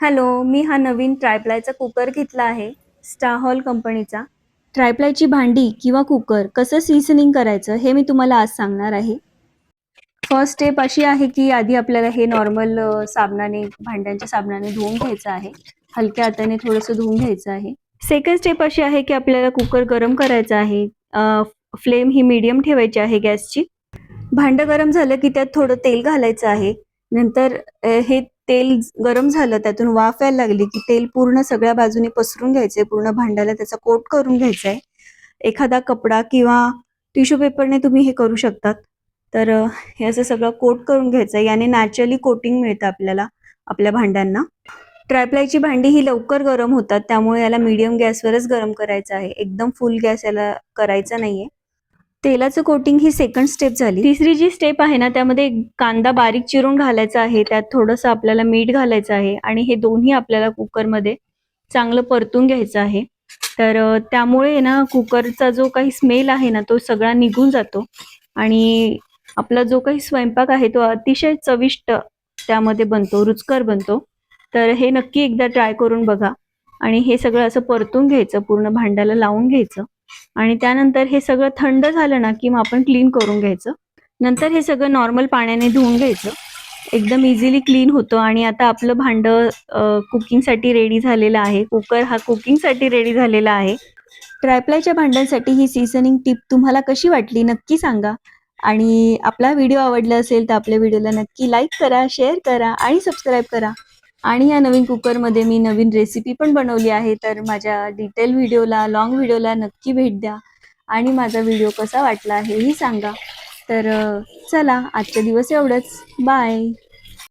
Hello, मी हा नवीन ट्रायप्लायचा cooker घेतला आहे स्टाहॉल कंपनीचा. ट्रायप्लायची भांडी किंवा कुकर कसं सीझनिंग करायचं हे मी तुम्हाला आज सांगणार आहे. फर्स्ट स्टेप अशी आहे की आधी आपल्याला हे नॉर्मल साबणाने भांड्यांच्या साबणाने धुवून घ्यायचं आहे. हलक्या हाताने थोडंसं धुवून घ्यायचं आहे. सेकंड स्टेप अशी आहे की आपल्याला कुकर गरम करायचा आहे. फ्लेम ही मीडियम ठेवायची आहे गॅसची. भांडं गरम झालं की त्यात थोडं तेल घालायचं आहे. नंतर हे तेल गरम झालं, त्यातून वाफ यायला लागली की तेल पूर्ण सगळ्या बाजूने पसरून घ्यायचंय, पूर्ण भांड्याला त्याचा कोट करून घ्यायचा आहे. एखादा कपडा किंवा टिश्यू पेपरने तुम्ही हे करू शकतात. तर हे असं सगळं कोट करून घ्यायचं आहे. याने नॅचरली कोटिंग मिळतं आपल्याला आपल्या भांड्यांना. ट्रायप्लायची भांडी ही लवकर गरम होतात, त्यामुळे याला मीडियम गॅसवरच गरम करायचं आहे. एकदम फुल गॅस याला करायचा नाहीये. तेलाचं कोटिंग ही सेकंड स्टेप झाली. तिसरी जी स्टेप आहे ना, त्यामध्ये कांदा बारीक चिरून घालायचा आहे. त्यात थोडंसं आपल्याला मीठ घालायचं आहे आणि हे दोन्ही आपल्याला कुकरमध्ये चांगलं परतून घ्यायचं आहे. तर त्यामुळे ना कुकरचा जो काही स्मेल आहे ना, तो सगळा निघून जातो आणि आपला जो काही स्वयंपाक आहे तो अतिशय चविष्ट त्यामध्ये बनतो, रुचकर बनतो. तर हे नक्की एकदा ट्राय करून बघा आणि हे सगळं असं परतून घ्यायचं, पूर्ण भांड्याला लावून घ्यायचं आणि त्यानंतर हे सगळं थंड झालं ना की मग आपण क्लीन करून घ्यायचं. नंतर हे सगळं नॉर्मल पाण्याने धुवून घ्यायचं. एकदम इझिली क्लीन होतं आणि आता आपलं भांडं कुकिंगसाठी रेडी झालेलं आहे. कुकर हा कुकिंगसाठी रेडी झालेला आहे. ट्रायप्लायच्या भांड्यांसाठी ही सीझनिंग टिप तुम्हाला कशी वाटली नक्की सांगा आणि आपला व्हिडिओ आवडला असेल तर आपल्या व्हिडिओला नक्की लाईक करा, शेअर करा आणि सबस्क्राईब करा. आणि या नवीन कुकरमध्ये मी नवीन रेसिपी पण बनवली आहे, तर माझ्या डिटेल व्हिडिओला, लॉंग व्हिडिओला नक्की भेट द्या आणि माझा व्हिडिओ कसा वाटला हेही सांगा. तर चला, आजच्या दिवस एवढंच. बाय.